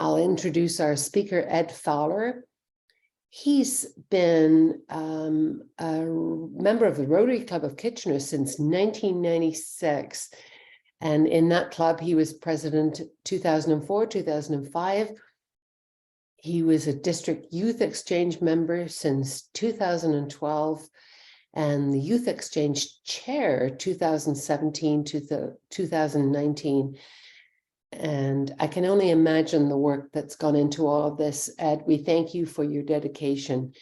I'll introduce our speaker, Ed Fowler. He's been a member of the Rotary Club of Kitchener since 1996. And in that club, he was president 2004, 2005. He was a district youth exchange member since 2012 and the youth exchange chair 2017 to 2019. And I can only imagine the work that's gone into all of this. Ed, we thank you for your dedication.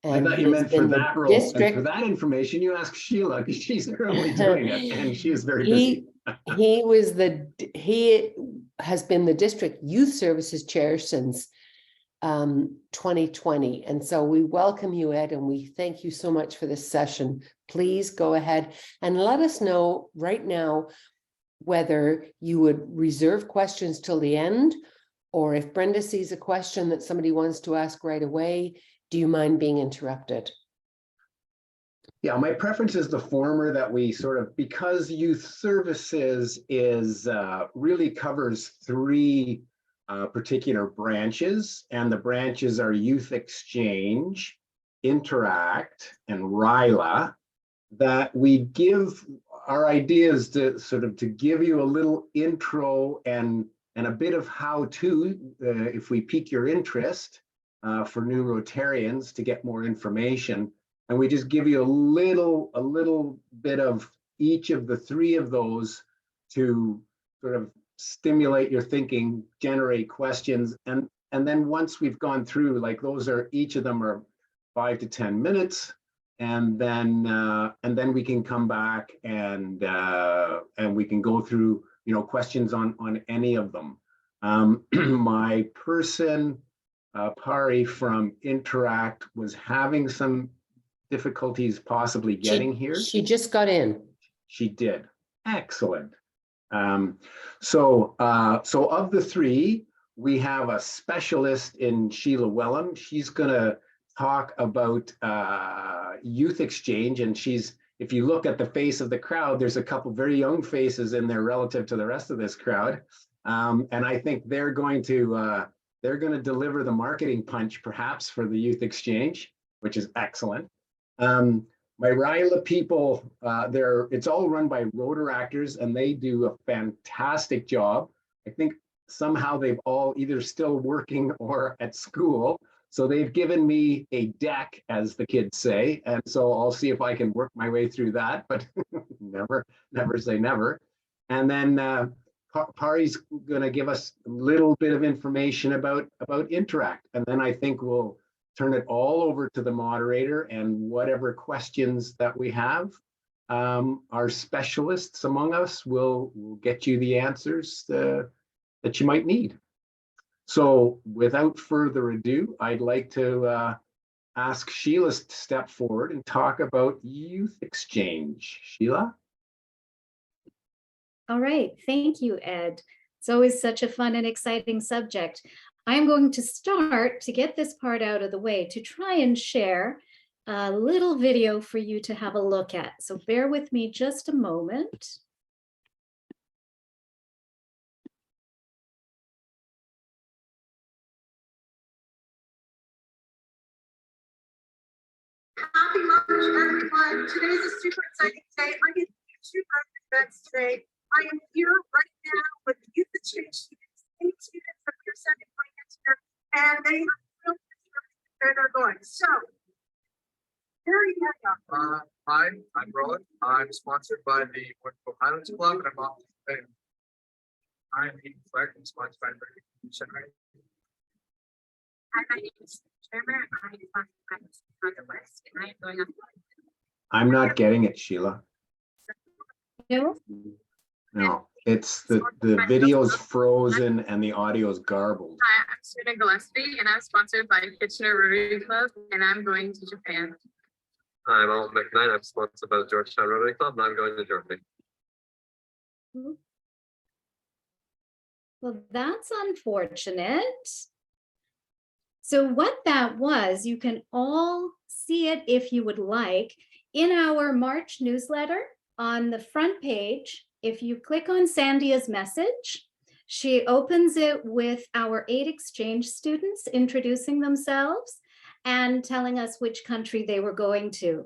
And I thought you meant for that role. And for that information, you ask Sheila, because she's currently doing it, and she is very busy. He has been the district youth services chair since 2020. And so we welcome you, Ed, and we thank you so much for this session. Please go ahead and let us know right now whether you would reserve questions till the end, or if Brenda sees a question that somebody wants to ask right away, do you mind being interrupted? Yeah, my preference is the former, that we sort of, because youth services is really covers three particular branches, and the branches are Youth Exchange, Interact, and RILA, that we give our ideas to sort of to give you a little intro and a bit of how to, if we pique your interest for new Rotarians to get more information. And we just give you a little bit of each of the three of those to sort of stimulate your thinking, generate questions. And then once we've gone through, like those are, each of them are 5 to 10 minutes. And then we can come back and we can go through, you know, questions on any of them. My person, Pari from Interact, was having some difficulties possibly getting here. She just got in. She did. Excellent. So of the three, we have a specialist in Sheila Wellham. She's gonna talk about youth exchange, and she's, if you look at the face of the crowd, there's a couple very young faces in there relative to the rest of this crowd, and I think they're going to deliver the marketing punch perhaps for the youth exchange, which is excellent. My RILA people, it's all run by Rotaractors, and they do a fantastic job. I think somehow they've all either still working or at school. So they've given me a deck, as the kids say, and so I'll see if I can work my way through that, but never say never. And then Pari's going to give us a little bit of information about Interact, and then I think we'll turn it all over to the moderator, and whatever questions that we have, our specialists among us will get you the answers that you might need. So without further ado, I'd like to ask Sheila to step forward and talk about youth exchange. Sheila? All right, thank you, Ed. It's always such a fun and exciting subject. I'm going to start, to get this part out of the way, to try and share a little video for you to have a look at. So bear with me just a moment. Happy lunch, everyone. Today is a super exciting day. I get two events today. I am here right now with the Youth Exchange students, 8 students from year 7 going next year, and they have real where they're going. So, here you go. Hi, I'm Rowan. I'm sponsored by the Woodville Highlands Club, and I'm off to Spain. I'm Ethan Fleck, and sponsored by Rotary. Hi, my name is Trevor. I'm sponsored by the West, and I am going on. I'm not getting it, Sheila. No? No, it's the video's frozen and the audio's garbled. Hi, I'm Serena Gillespie, and I'm sponsored by Kitchener Rotary Club, and I'm going to Japan. Hi, I'm Alan McKnight. I'm sponsored by the Georgetown Rotary Club, and I'm going to Germany. Well, that's unfortunate. So what that was, you can all see it if you would like in our March newsletter. On the front page, if you click on Sandia's message, she opens it with our 8 exchange students introducing themselves and telling us which country they were going to.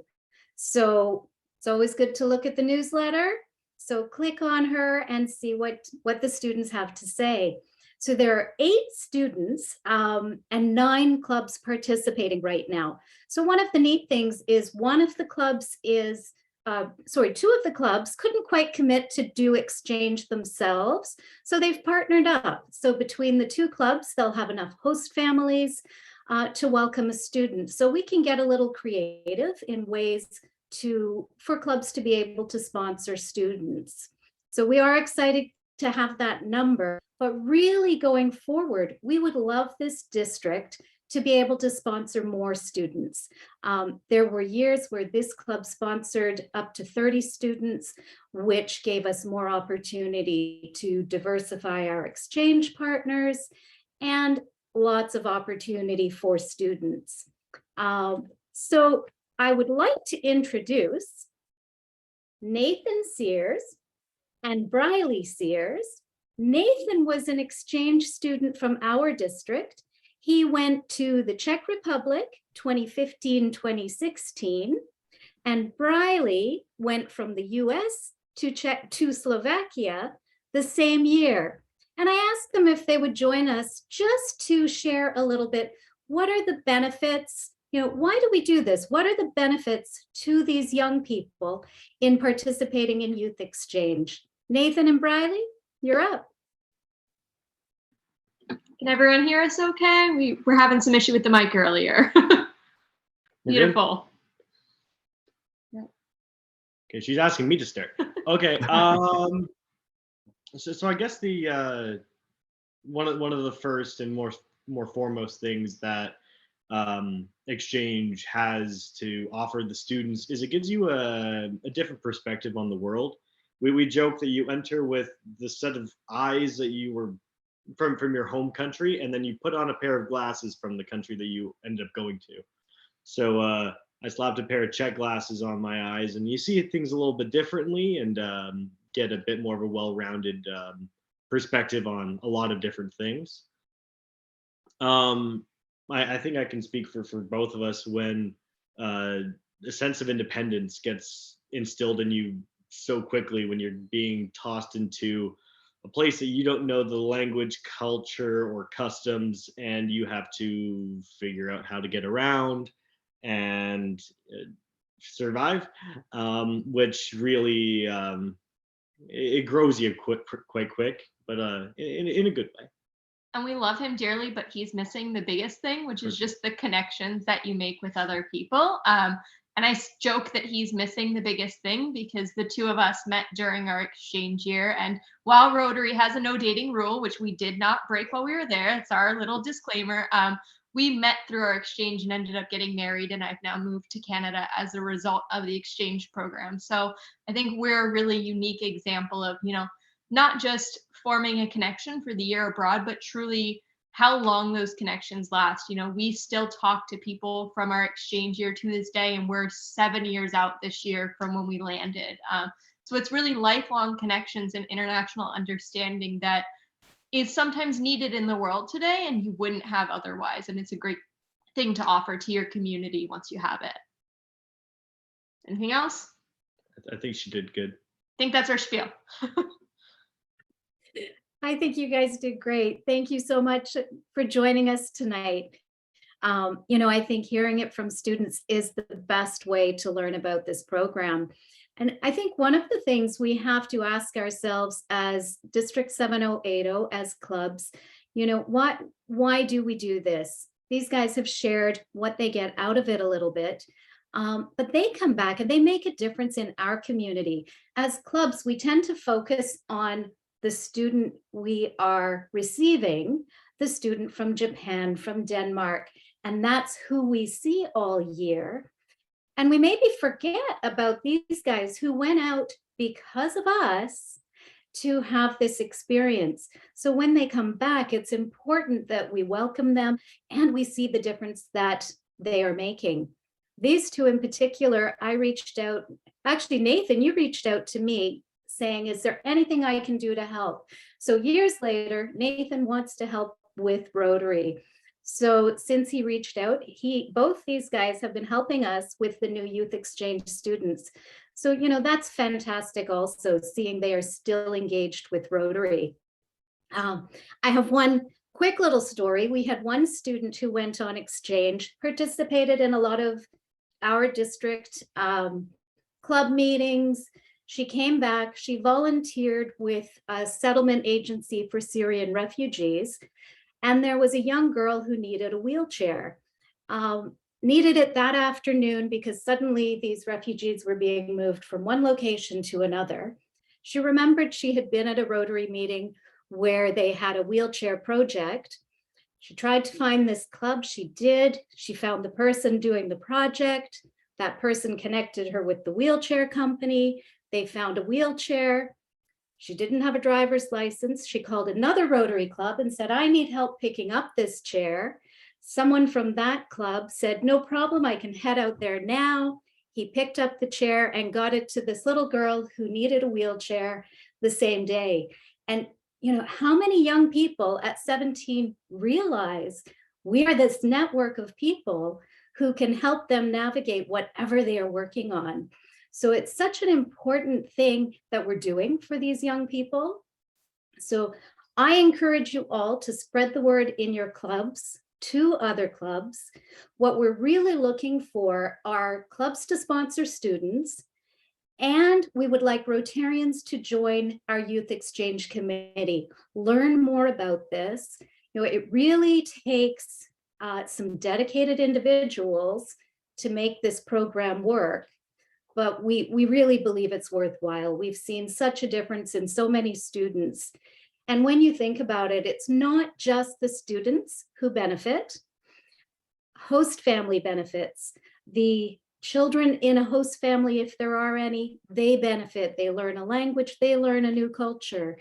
So it's always good to look at the newsletter. So click on her and see what the students have to say. So there are 8 students and 9 clubs participating right now. So one of the neat things is one of the clubs is, 2 of the clubs couldn't quite commit to do exchange themselves. So they've partnered up. So between the 2 clubs, they'll have enough host families to welcome a student. So we can get a little creative in ways for clubs to be able to sponsor students. So we are excited to have that number, but really going forward, we would love this district to be able to sponsor more students. There were years where this club sponsored up to 30 students, which gave us more opportunity to diversify our exchange partners and lots of opportunity for students. So I would like to introduce Nathan Sears and Briley Sears. Nathan was an exchange student from our district. He went to the Czech Republic 2015-2016, and Briley went from the US to Slovakia the same year. And I asked them if they would join us just to share a little bit. What are the benefits? Why do we do this? What are the benefits to these young people in participating in youth exchange? Nathan and Briley, you're up. Can everyone hear us okay? We were having some issue with the mic earlier. Beautiful. Okay, she's asking me to start. Okay. So I guess the one of the first and more foremost things that exchange has to offer the students is it gives you a different perspective on the world. We joke that you enter with the set of eyes that you were from your home country, and then you put on a pair of glasses from the country that you ended up going to. So I slapped a pair of Czech glasses on my eyes, and you see things a little bit differently and get a bit more of a well-rounded perspective on a lot of different things. I think I can speak for both of us when a sense of independence gets instilled in you so quickly when you're being tossed into a place that you don't know the language, culture, or customs, and you have to figure out how to get around and survive, which really it grows you quite quick, but in a good way. And we love him dearly, but he's missing the biggest thing, which is just the connections that you make with other people. And I joke that he's missing the biggest thing because the 2 of us met during our exchange year. And while Rotary has a no dating rule, which we did not break while we were there, it's our little disclaimer, we met through our exchange and ended up getting married. And I've now moved to Canada as a result of the exchange program. So I think we're a really unique example of, not just forming a connection for the year abroad, but truly how long those connections last. We still talk to people from our exchange year to this day, and we're 7 years out this year from when we landed. So it's really lifelong connections and international understanding that is sometimes needed in the world today and you wouldn't have otherwise. And it's a great thing to offer to your community once you have it. Anything else? I think she did good. I think that's our spiel. I think you guys did great. Thank you so much for joining us tonight. I think hearing it from students is the best way to learn about this program. And I think one of the things we have to ask ourselves as District 7080, as clubs, why do we do this? These guys have shared what they get out of it a little bit, but they come back and they make a difference in our community. As clubs, we tend to focus on the student we are receiving, the student from Japan, from Denmark, and that's who we see all year. And we maybe forget about these guys who went out because of us to have this experience. So when they come back, it's important that we welcome them and we see the difference that they are making. These 2 in particular, I reached out, actually, Nathan, you reached out to me saying, is there anything I can do to help? So years later, Nathan wants to help with Rotary. So since he reached out, both these guys have been helping us with the new youth exchange students. So, you know, that's fantastic also, seeing they are still engaged with Rotary. I have one quick little story. We had one student who went on exchange, participated in a lot of our district club meetings. She came back, she volunteered with a settlement agency for Syrian refugees. And there was a young girl who needed a wheelchair. Needed it that afternoon because suddenly these refugees were being moved from one location to another. She remembered she had been at a Rotary meeting where they had a wheelchair project. She tried to find this club, she did. She found the person doing the project. That person connected her with the wheelchair company. They found a wheelchair. She didn't have a driver's license. She called another Rotary club and said, I need help picking up this chair. Someone from that club said, no problem, I can head out there now. He picked up the chair and got it to this little girl who needed a wheelchair the same day. And you know, how many young people at 17 realize we are this network of people who can help them navigate whatever they are working on? So it's such an important thing that we're doing for these young people. So I encourage you all to spread the word in your clubs to other clubs. What we're really looking for are clubs to sponsor students, and we would like Rotarians to join our Youth Exchange Committee. Learn more about this. You know, it really takes some dedicated individuals to make this program work. But we really believe it's worthwhile. We've seen such a difference in so many students. And when you think about it, it's not just the students who benefit. Host family benefits. The children in a host family, if there are any, they benefit. They learn a language, they learn a new culture.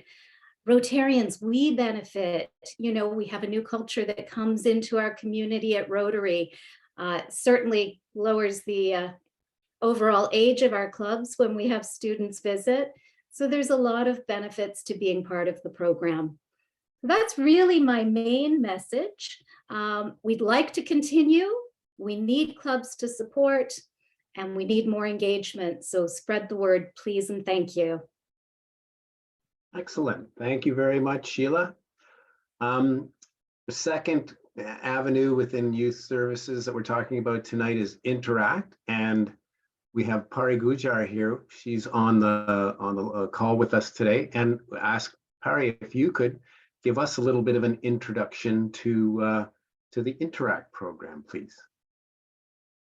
Rotarians, we benefit. You know, we have a new culture that comes into our community at Rotary. Certainly lowers the overall age of our clubs when we have students visit. So there's a lot of benefits to being part of the program. That's really my main message. We'd like to continue. We need clubs to support, and we need more engagement. So spread the word, please, and thank you. Excellent. Thank you very much, Sheila. The second avenue within youth services that we're talking about tonight is Interact, and we have Pari Gujar here. She's on the call with us today, and ask Pari if you could give us a little bit of an introduction to the Interact program, please.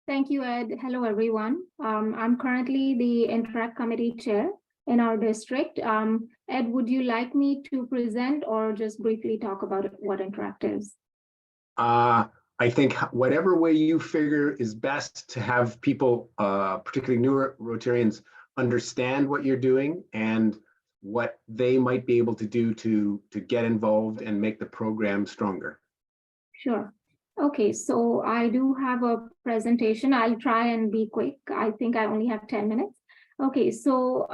Thank you, Ed. Hello, everyone. I'm currently the Interact Committee Chair in our district. Ed, would you like me to present or just briefly talk about what Interact is? I think whatever way you figure is best to have people, particularly newer Rotarians, understand what you're doing and what they might be able to do to get involved and make the program stronger. Sure. Okay, so I do have a presentation. I'll try and be quick. I think I only have 10 minutes. Okay, so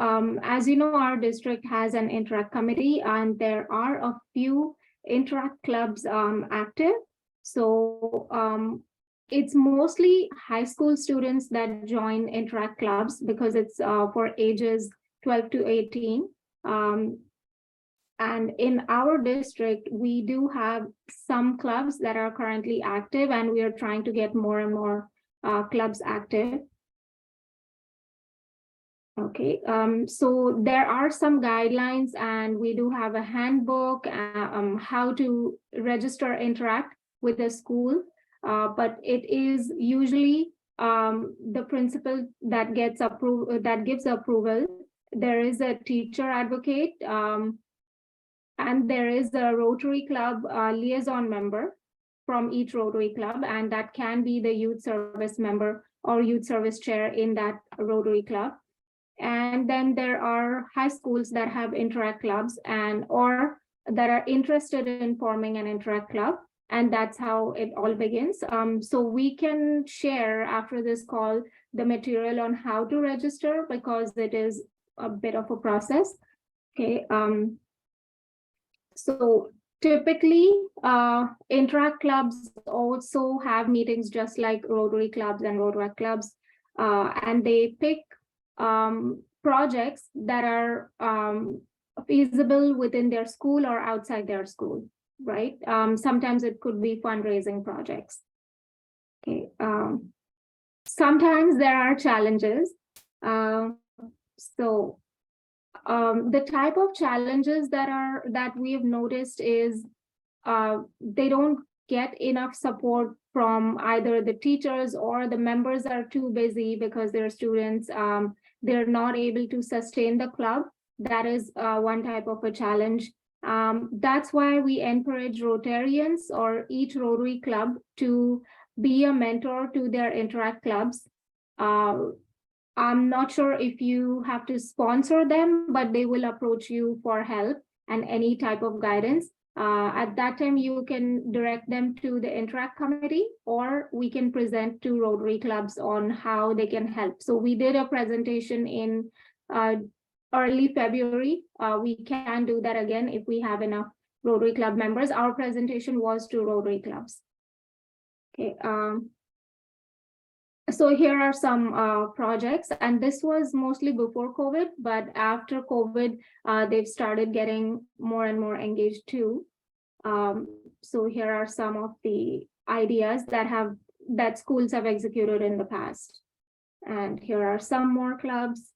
as you know, our district has an Interact committee, and there are a few Interact clubs active. So it's mostly high school students that join Interact clubs because it's for ages 12 to 18. And in our district, we do have some clubs that are currently active, and we are trying to get more and more clubs active. Okay, so there are some guidelines, and we do have a handbook how to register Interact with the school, but it is usually the principal that gets approved, that gives approval. There is a teacher advocate, and there is a Rotary Club liaison member from each Rotary Club, and that can be the youth service member or youth service chair in that Rotary Club. And then there are high schools that have Interact clubs and or that are interested in forming an Interact club. And that's how it all begins. So we can share after this call the material on how to register, because it is a bit of a process. Okay. So typically, Interact clubs also have meetings just like Rotary clubs and Rotaract clubs, and they pick projects that are feasible within their school or outside their school, right? Sometimes it could be fundraising projects. Okay. Sometimes there are challenges. The type of challenges that we have noticed is they don't get enough support from either the teachers, or the members are too busy because their students, they're not able to sustain the club. That is one type of a challenge. That's why we encourage Rotarians or each Rotary club to be a mentor to their Interact clubs. I'm not sure if you have to sponsor them, but they will approach you for help and any type of guidance. At that time, you can direct them to the Interact committee, or we can present to Rotary clubs on how they can help. So we did a presentation in early February. We can do that again if we have enough Rotary club members. Our presentation was to Rotary clubs. Okay. So here are some projects, and this was mostly before COVID, but after COVID, they've started getting more and more engaged too. So here are some of the ideas that schools have executed in the past. And here are some more clubs.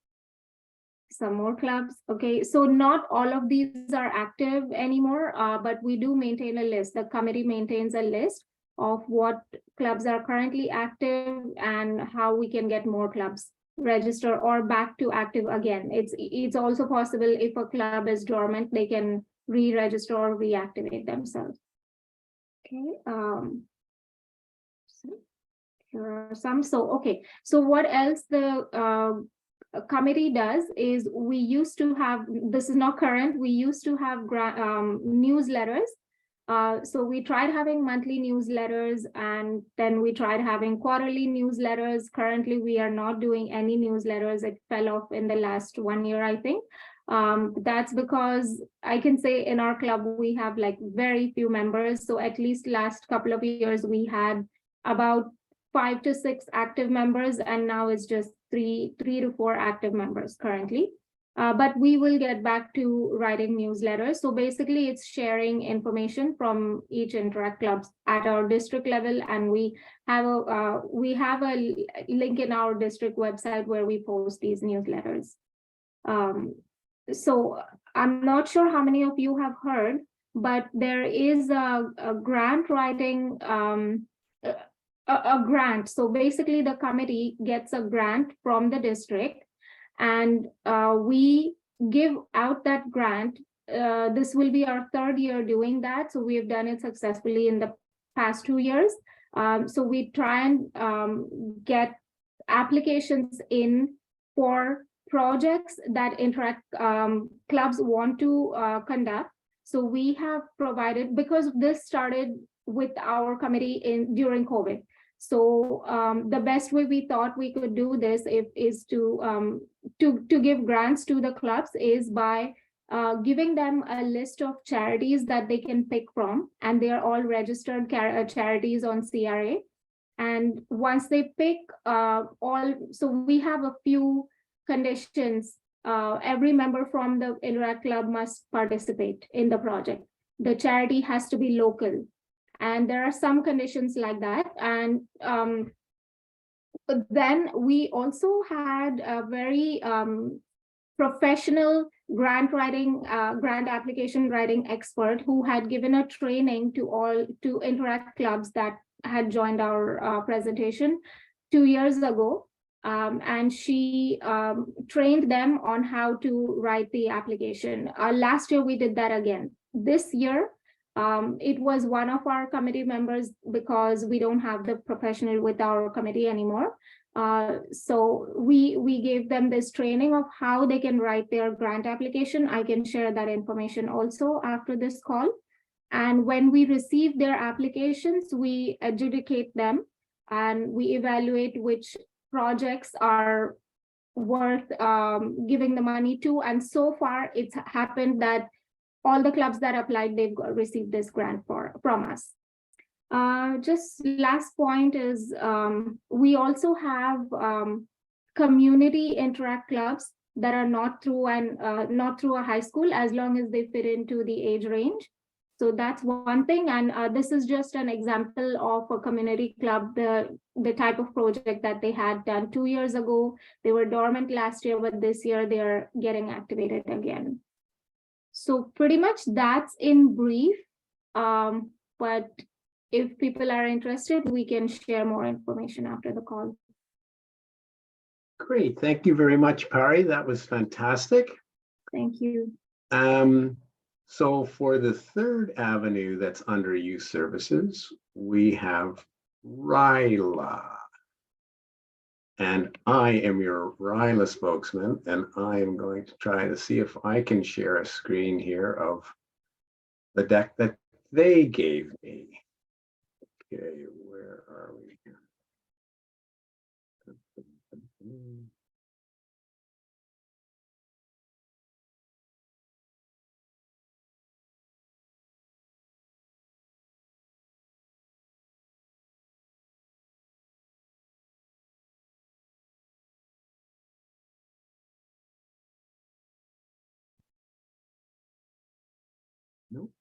Okay, so not all of these are active anymore, but we do maintain a list. The committee maintains a list of what clubs are currently active and how we can get more clubs register or back to active again. It's also possible if a club is dormant, they can re-register or reactivate themselves. Okay. So here are some. So what else the committee does is, we used to have, this is not current, we used to have newsletters. So we tried having monthly newsletters, and then we tried having quarterly newsletters. Currently, we are not doing any newsletters. It fell off in the last 1 year, I think. That's because I can say in our club, we have like very few members. So at least last couple of years, we had about 5 to 6 active members, and now it's just three to 4 active members currently. But we will get back to writing newsletters. So basically, it's sharing information from each Interact clubs at our district level, and we have a link in our district website where we post these newsletters. So I'm not sure how many of you have heard, but there is a grant writing, a grant. So basically, the committee gets a grant from the district, and we give out that grant. This will be our 3rd year doing that. So we have done it successfully in the past 2 years. So we try and get applications in for projects that Interact clubs want to conduct. So we have provided, because this started with our committee during COVID. So the best way we thought we could do this is to give grants to the clubs is by giving them a list of charities that they can pick from, and they are all registered charities on CRA. And once they pick so we have a few conditions. Every member from the Interact club must participate in the project. The charity has to be local. And there are some conditions like that. And but then we also had a very professional grant application writing expert who had given a training to Interact clubs that had joined our presentation 2 years ago. And she trained them on how to write the application. Last year, we did that again. This year, it was one of our committee members, because we don't have the professional with our committee anymore. So we gave them this training of how they can write their grant application. I can share that information also after this call. And when we receive their applications, we adjudicate them and we evaluate which projects are worth giving the money to. And so far, it's happened that all the clubs that applied, they've received this grant from us. Just last point is we also have community interact clubs that are not through a high school, as long as they fit into the age range. So that's one thing. And this is just an example of a community club, the type of project that they had done 2 years ago. They were dormant last year, but this year they're getting activated again. So pretty much that's in brief. But if people are interested, we can share more information after the call. Great. Thank you very much, Pari. That was fantastic. Thank you. So for the third avenue that's under youth services, we have RYLA. And I am your RYLA spokesman, and I am going to try to see if I can share a screen here of the deck that they gave me. Okay, where are we here? Nope.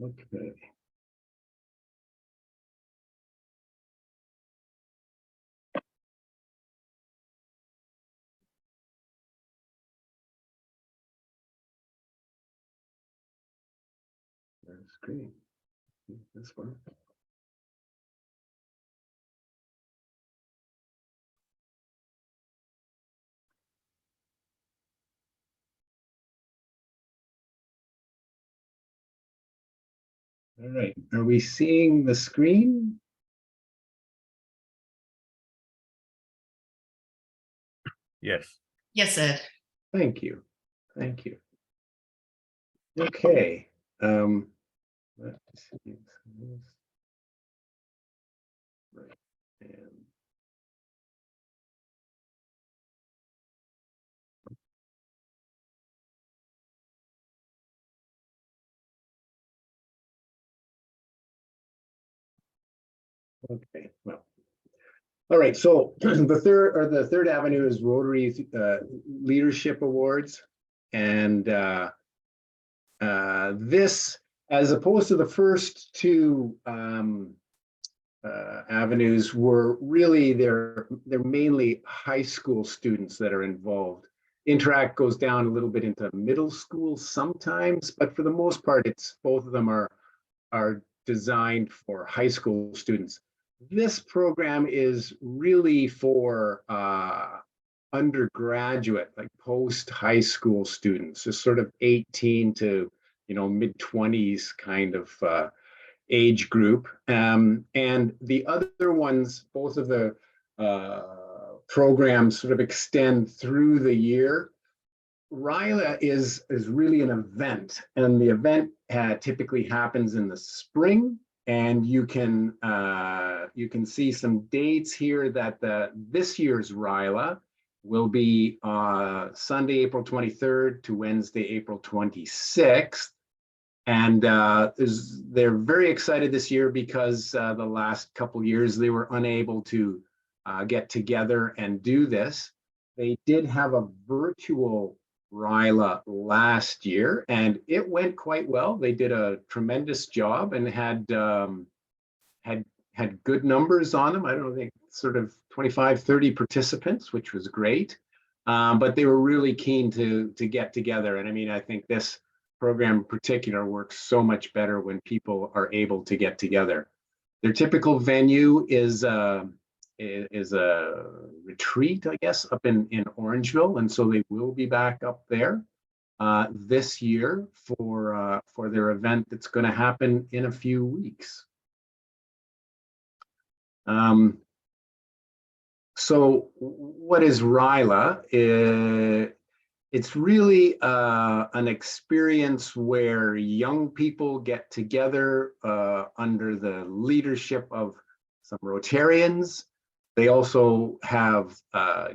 Okay. There's screen. This one. All right, are we seeing the screen? Yes. Yes, Ed. Thank you. Thank you. Okay. Let's see. Right. And okay, well. All right, so the third avenue is Rotary's Leadership Awards. And this, as opposed to the first two avenues, were really they're mainly high school students that are involved. Interact goes down a little bit into middle school sometimes, but for the most part, it's both of them are designed for high school students. This program is really for undergraduate, like post-high school students, just sort of 18 to mid-20s kind of age group. And the other ones, both of the programs sort of extend through the year. RYLA is really an event, and the event typically happens in the spring. And you can see some dates here that this year's RYLA will be Sunday, April 23rd to Wednesday, April 26th. And they're very excited this year because the last couple years they were unable to get together and do this. They did have a virtual RYLA last year, and it went quite well. They did a tremendous job and had good numbers on them. I don't think sort of 25, 30 participants, which was great. But they were really keen to get together. And I mean, I think this program in particular works so much better when people are able to get together. Their typical venue is a retreat, I guess, up in Orangeville, and so they will be back up there this year for their event that's going to happen in a few weeks. So what is RYLA? it's really an experience where young people get together under the leadership of some Rotarians. They also have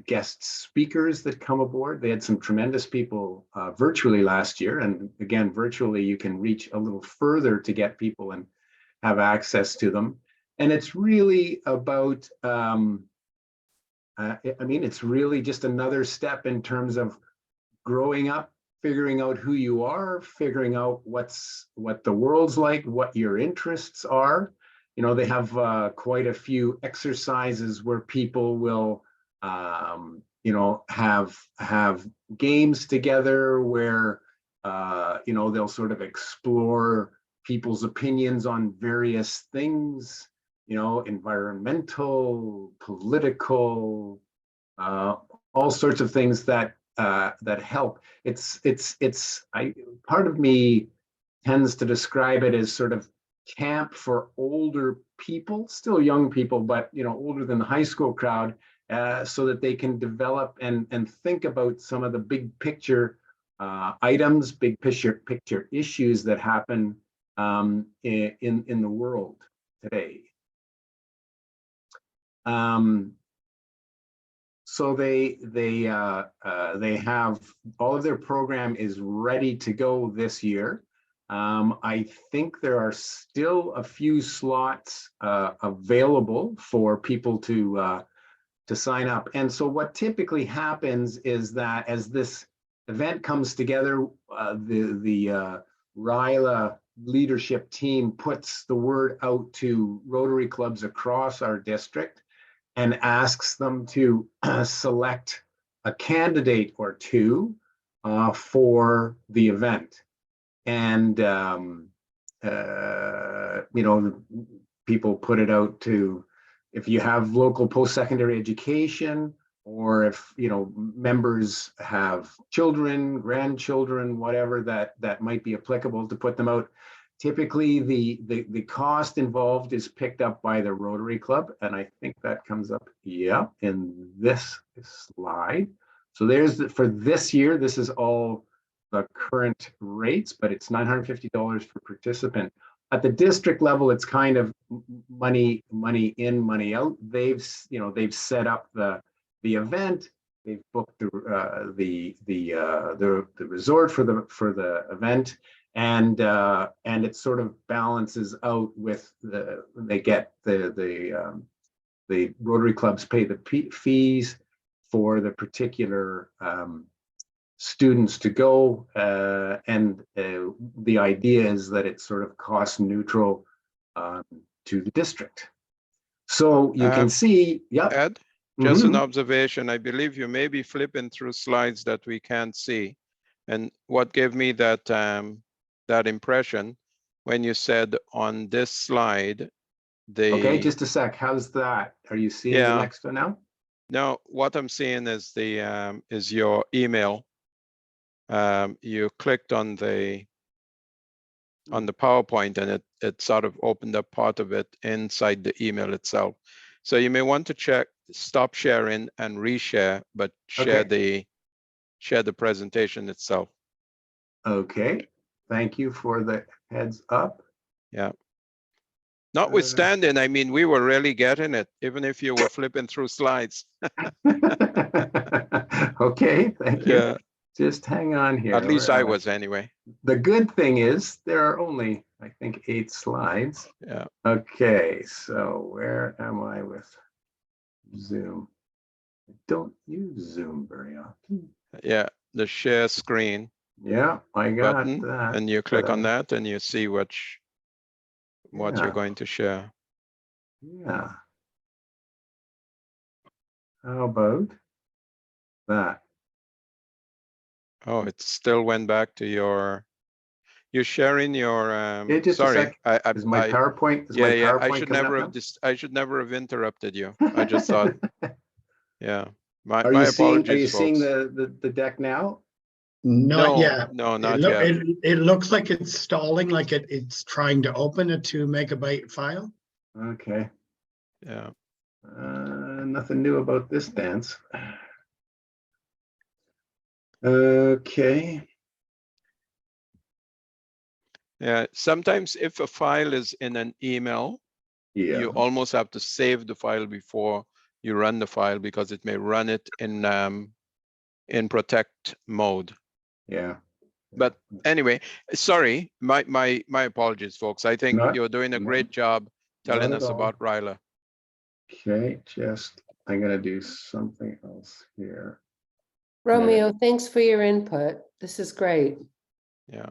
guest speakers that come aboard. They had some tremendous people virtually last year. And again, virtually, you can reach a little further to get people and have access to them. And it's really about, I mean, it's really just another step in terms of growing up, figuring out who you are, figuring out what the world's like, what your interests are. You know, they have quite a few exercises where people will, you know, have games together where, you know, they'll sort of explore people's opinions on various things, you know, environmental, political, all sorts of things that that help. Part of me tends to describe it as sort of camp for older people, still young people, but you know, older than the high school crowd, so that they can develop and think about some of the big picture items, big picture issues that happen in the world today. So they have all of their program is ready to go this year. I think there are still a few slots available for people to sign up. And so what typically happens is that as this event comes together, the RILA leadership team puts the word out to Rotary clubs across our district and asks them to select a candidate or two for the event. And, you know, people put it out to, if you have local post-secondary education, or if, you know, members have children, grandchildren, whatever that might be applicable, to put them out. Typically, the cost involved is picked up by the Rotary Club, and I think that comes up, yeah, in this slide. So there's for this year, this is all the current rates, but it's $950 per participant. At the district level, it's kind of money in, money out. They've set up the event. They've booked the resort for the event. And it sort of balances out with they get the Rotary clubs pay the fees for the particular students to go, and the idea is that it's sort of cost neutral to the district. So you can see, yeah. Ed, just an observation. I believe you may be flipping through slides that we can't see, and what gave me that that impression when you said on this slide, okay, just a sec. How's that? Are you seeing the next one now? No, what I'm seeing is the is your email. You clicked on the PowerPoint, and it sort of opened up part of it inside the email itself. So you may want to stop sharing and reshare, but share the presentation itself. Okay. Thank you for the heads up. Yeah. Notwithstanding, I mean, we were really getting it, even if you were flipping through slides. Okay, thank you. Yeah. Just hang on here. At least I was anyway. The good thing is there are only, I think, 8 slides. Yeah. Okay, so where am I with Zoom? I don't use Zoom very often. Yeah, the share screen. Yeah, I got button, that. and you click on that, and you see what you're going to share. Yeah. How about that? Oh, it still went back to you're sharing your Just sorry. Is my PowerPoint? Yeah. I should never have interrupted you. I just thought, yeah. My apologies. Are you seeing the deck now? Not yet. No, not yet. It looks like it's stalling, like it's trying to open a 2 megabyte file. Okay. Yeah. Nothing new about this dance. Okay. Yeah, sometimes if a file is in an email, Yeah. you almost have to save the file before you run the file because it may run it in protect mode. Yeah. But anyway, sorry, my apologies, folks. I think Not- you're doing a no, great job telling not at us all. about Ryla. Okay, I'm gonna do something else here. Romeo, thanks for your input. This is great. Yeah.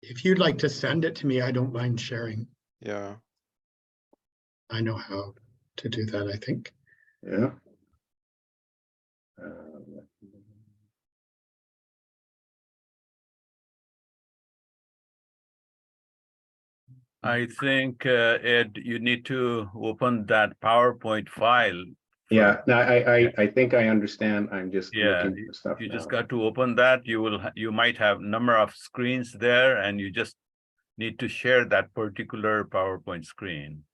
If you'd like to send it to me, I don't mind sharing. Yeah. I know how to do that, I think. Yeah. I think, Ed, you need to open that PowerPoint file. Yeah, no, I think I understand. I'm just Yeah, looking for stuff you just now. got to open that. You might have number of screens there, and you just need to share that particular PowerPoint screen.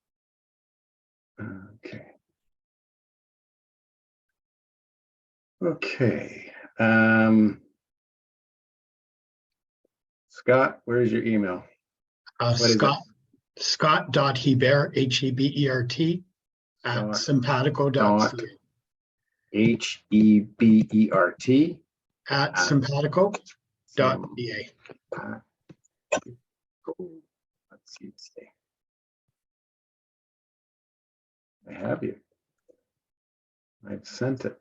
Okay. Okay. Scott, where's your email? What is it? Scott.Hebert, Hebert, at simpatico.ca. HEBERT At simpatico.ca. Let's see. I have you. I've sent it.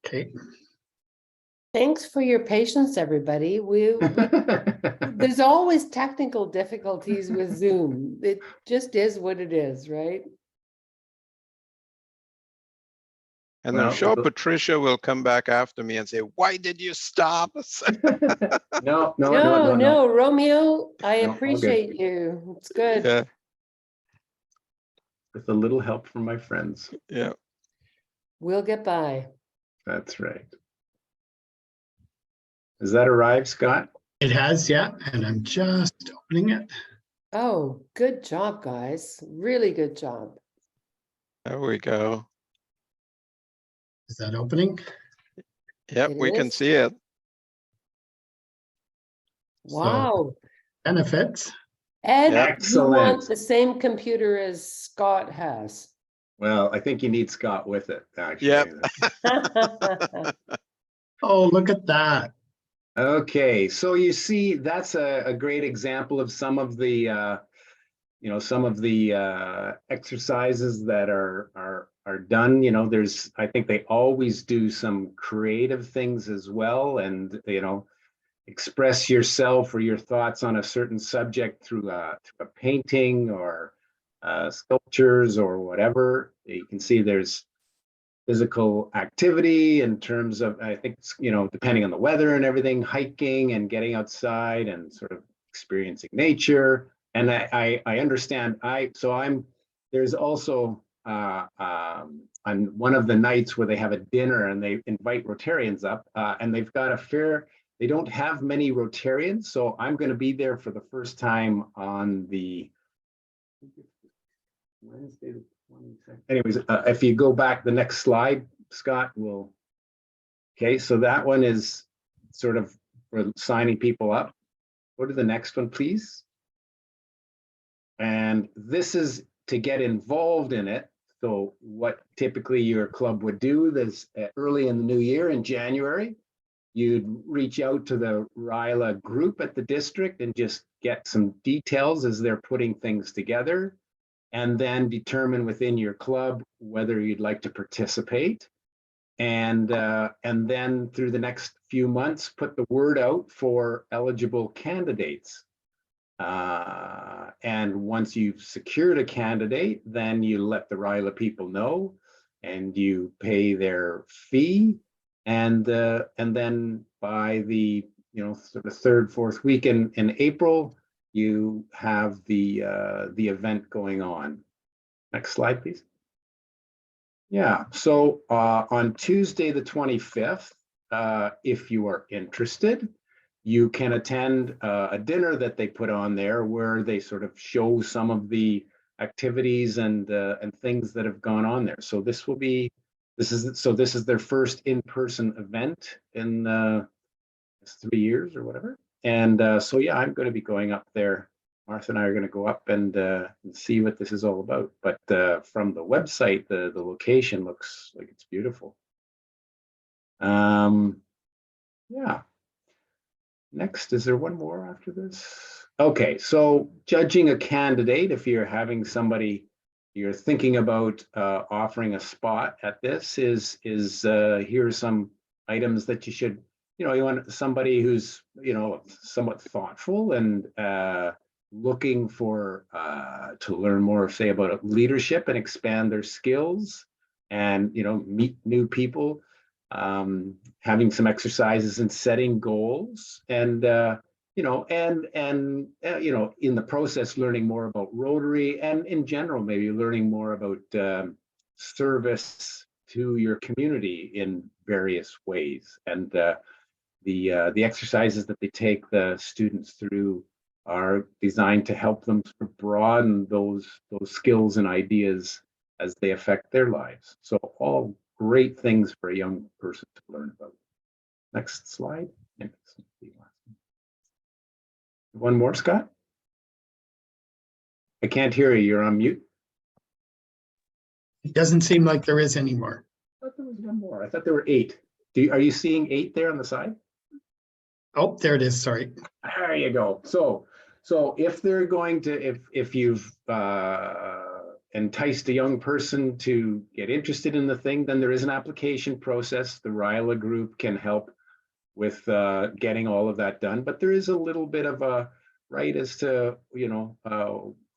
Okay. Thanks for your patience, everybody. There's always technical difficulties with Zoom. It just is what it is, right? And Well, I'm sure Patricia will come back after me and say, "Why did you stop us?" No, Romeo, I No, all good. appreciate you. It's good. Yeah. With a little help from my friends. Yeah. We'll get by. That's right. Has that arrived, Scott? It has, yeah, and I'm just opening it. Oh, good job, guys. Really good job. There we go. Is that opening? Yep, It we can is. see it. Wow. Benefits. Ed, you Excellent. want the same computer as Scott has. Well, I think you need Scott with it, actually. Yep. Oh, look at that. Okay, so you see, that's a great example of some of the exercises that are done. I think they always do some creative things as well, and express yourself or your thoughts on a certain subject through a painting or sculptures or whatever. You can see there's physical activity in terms of, I think, depending on the weather and everything, hiking and getting outside and sort of experiencing nature. And I understand. There's also on one of the nights where they have a dinner and they invite Rotarians up, and they've got they don't have many Rotarians, so I'm going to be there for the first time on the Wednesday the 22nd. Anyways, if you go back the next slide, Scott will. Okay, so that one is sort of for signing people up. Go to the next one, please. And this is to get involved in it. So what typically your club would do is early in the new year in January, you'd reach out to the Ryla group at the district and just get some details as they're putting things together, and then determine within your club whether you'd like to participate. And then through the next few months, put the word out for eligible candidates. And once you've secured a candidate, then you let the Ryla people know and you pay their fee. And then by the sort of third, fourth week in April, you have the event going on. Next slide, please. Yeah, so on Tuesday the 25th, if you are interested, you can attend a dinner that they put on there where they sort of show some of the activities and things that have gone on there. So this is their first in-person event in 3 years or whatever. And so yeah, I'm going to be going up there. Martha and I are going to go up and see what this is all about. But from the website, the location looks like it's beautiful. Yeah. Next, is there one more after this? Okay, so judging a candidate, if you're having somebody you're thinking about offering a spot at this, here are some items that you should, you want somebody who's, somewhat thoughtful and looking for to learn more, say, about leadership and expand their skills and, meet new people. Having some exercises and setting goals and in the process learning more about Rotary and in general maybe learning more about service to your community in various ways. And the exercises that they take the students through are designed to help them sort of broaden those skills and ideas as they affect their lives. So all great things for a young person to learn about. Next slide. One more, Scott? I can't hear you. You're on mute. It doesn't seem like there is any more. I thought there was one more. I thought there were 8. Are you seeing 8 there on the side? Oh, there it is. Sorry. There you go. So if they're going to, if you've enticed a young person to get interested in the thing, then there is an application process. The RILA group can help with getting all of that done. But there is a little bit of a right as to,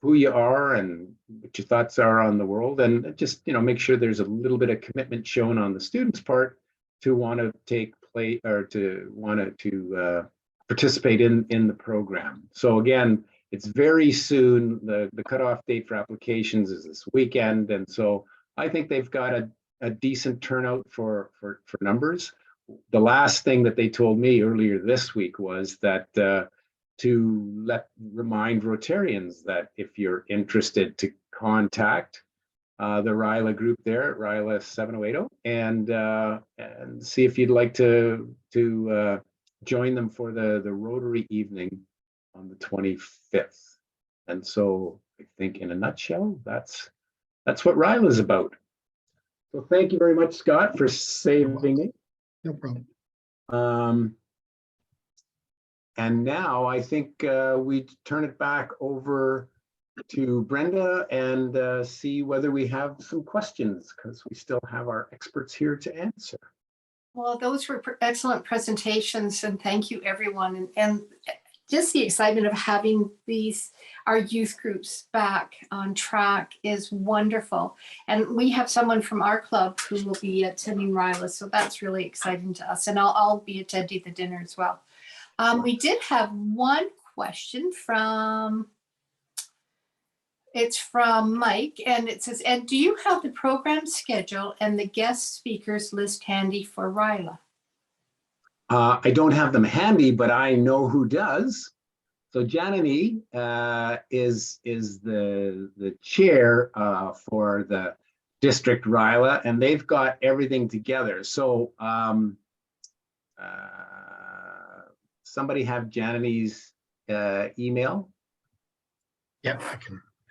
who you are and what your thoughts are on the world. And just, make sure there's a little bit of commitment shown on the student's part to want to take play or to want to participate in the program. So again, it's very soon. The cutoff date for applications is this weekend. And so I think they've got a decent turnout for numbers. The last thing that they told me earlier this week was that to remind Rotarians that if you're interested to contact the RILA group there at RILA 7080 and see if you'd like to join them for the Rotary evening on the 25th. And so I think in a nutshell, that's what RILA is about. So thank you very much, Scott, for saving me. No problem. And now I think we turn it back over to Brenda and see whether we have some questions, because we still have our experts here to answer. Well, those were excellent presentations, and thank you, everyone. And just the excitement of having our youth groups back on track is wonderful. And we have someone from our club who will be attending RILA, so that's really exciting to us. And I'll be attending the dinner as well. We did have one question it's from Mike, and it says, Ed, do you have the program schedule and the guest speakers list handy for RILA? I don't have them handy, but I know who does. So Janani is the chair for the district RILA, and they've got everything together. So somebody have Janani's email? Yeah,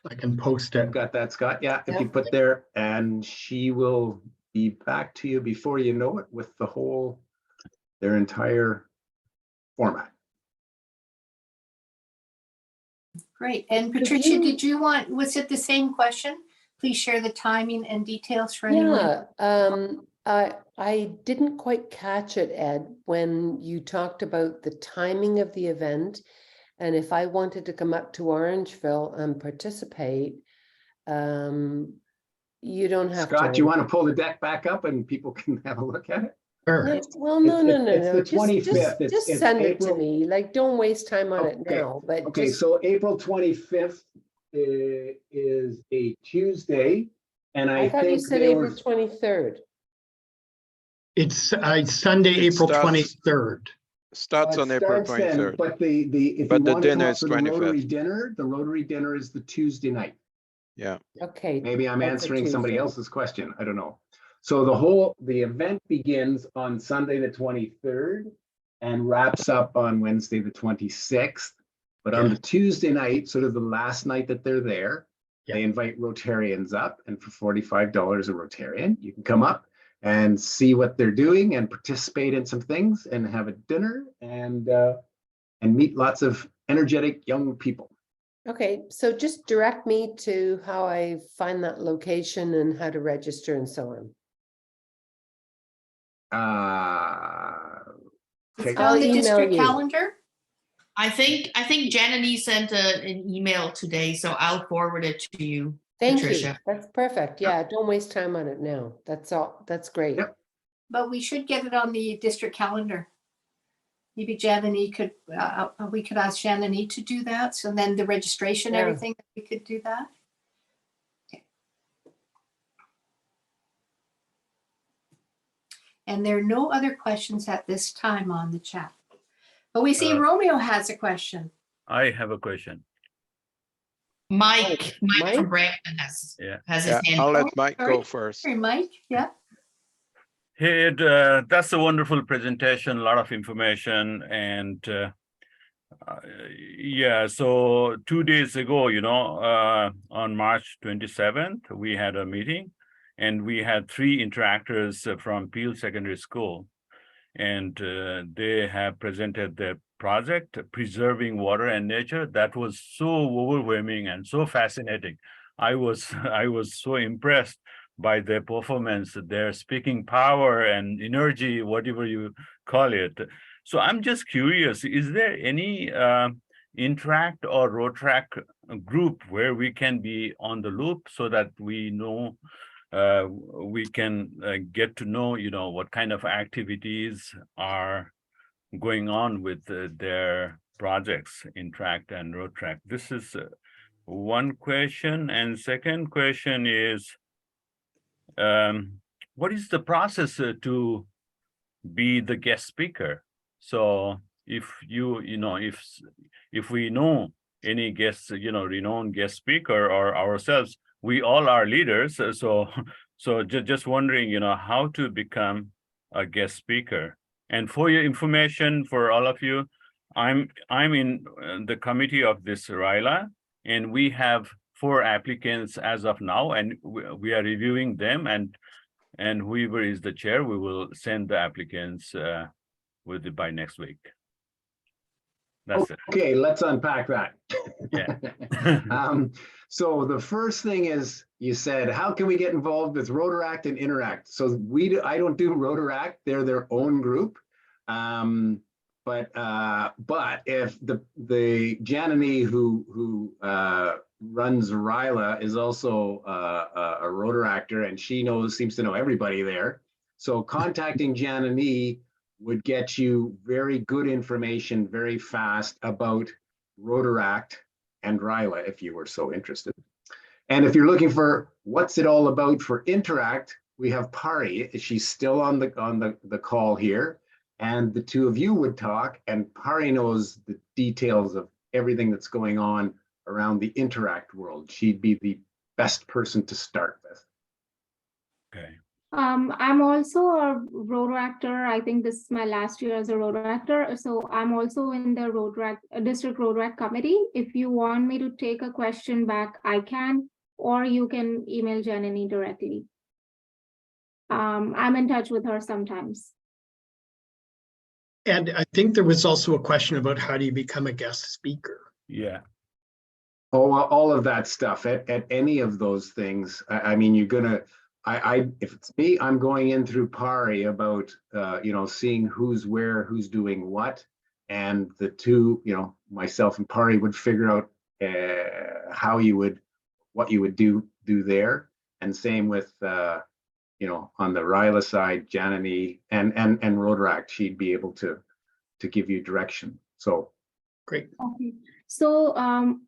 I can post it. Got that, Scott? Yeah, if you put there, and she will be back to you before you know it with their entire format. Great. And Patricia, was it the same question? Please share the timing and details for anyone. Yeah, I didn't quite catch it, Ed, when you talked about the timing of the event. And if I wanted to come up to Orangeville and participate, you don't have to. Scott, do you want to pull the deck back up and people can have a look at it? Sure. No, well, no. It's the 25th. Just send it to me. Like, don't waste time on it now. But okay, so April 25th is a Tuesday, and I thought think you said April 23rd. It's Sunday, April starts- 23rd. Starts It on April starts then, 23rd. but if But you the want to come dinner up is for the Rotary 25th. dinner, the Rotary dinner is the Tuesday night. Yeah. Okay. Maybe I'm that's a answering somebody Tuesday. else's question. I don't know. So the event begins on Sunday, the 23rd and wraps up on Wednesday, the 26th. But on Yeah. the Tuesday night, sort of the last night that they're there, Yeah. they invite Rotarians up, and for $45 a Rotarian, you can come up and see what they're doing and participate in some things and have a dinner and meet lots of energetic young people. Okay, so just direct me to how I find that location and how to register and so on. It's Okay. I'll on the email district you. calendar. I think Janany sent an email today, so I'll forward it to you, Thank you. Patricia. That's perfect. Yeah, don't waste time on it now. That's all. That's great. Yep. But we should get it on the district calendar. Maybe Janany could, we could ask Janany to do that. So then the registration, Yeah. everything, we could do that. Okay. And there are no other questions at this time on the chat. But we see Romeo has a question. I have a question. Mike Mike? from Brampton has Yeah. his Yeah, hand. I'll up. let Mike Sorry. go first. Sorry, Mike, yeah. Hey, that's a wonderful presentation, a lot of information, and yeah, so 2 days ago, on March 27th, we had a meeting, and we had 3 interactors from Peel Secondary School, and they have presented their project, Preserving Water and Nature. That was so overwhelming and so fascinating. I was so impressed by their performance, their speaking power and energy, whatever you call it. So I'm just curious, is there any Interact or Rotaract group where we can be on the loop so that we know, we can get to know, what kind of activities are going on with their projects, Interact and Rotaract? This is one question. And second question is, what is the process to be the guest speaker? So if if we know any guest, renowned guest speaker or ourselves, we all are leaders. So just wondering, how to become a guest speaker. And for your information, for all of you, I'm in the committee of this RILA, and we have 4 applicants as of now, and we are reviewing them, and whoever is the chair, we will send the applicants by next week. That's it. Okay, let's unpack that. Yeah. So the first thing is, you said, how can we get involved with Rotaract and Interact? So I don't do Rotaract; they're their own group. But if the Janany who runs RILA is also a Rotaractor, and she seems to know everybody there. So contacting Janany would get you very good information very fast about Rotaract and RILA if you were so interested. And if you're looking for what's it all about for Interact, we have Pari. She's still on the call here, and the 2 of you would talk, and Pari knows the details of everything that's going on around the Interact world. She'd be the best person to start with. Okay. I'm also a Rotaractor. I think this is my last year as a Rotaractor. So I'm also in the District Rotaract Committee. If you want me to take a question back, I can, or you can email Janany directly. I'm in touch with her sometimes. And I think there was also a question about how do you become a guest speaker? Yeah. Oh, well, all of that stuff at any of those things. I mean, you're gonna. If it's me, I'm going in through Pari about seeing who's where, who's doing what, and the 2, myself and Pari would figure out what you would do there, and same with on the RILA side, Janany and Rotaract, she'd be able to give you direction. So great. Okay. So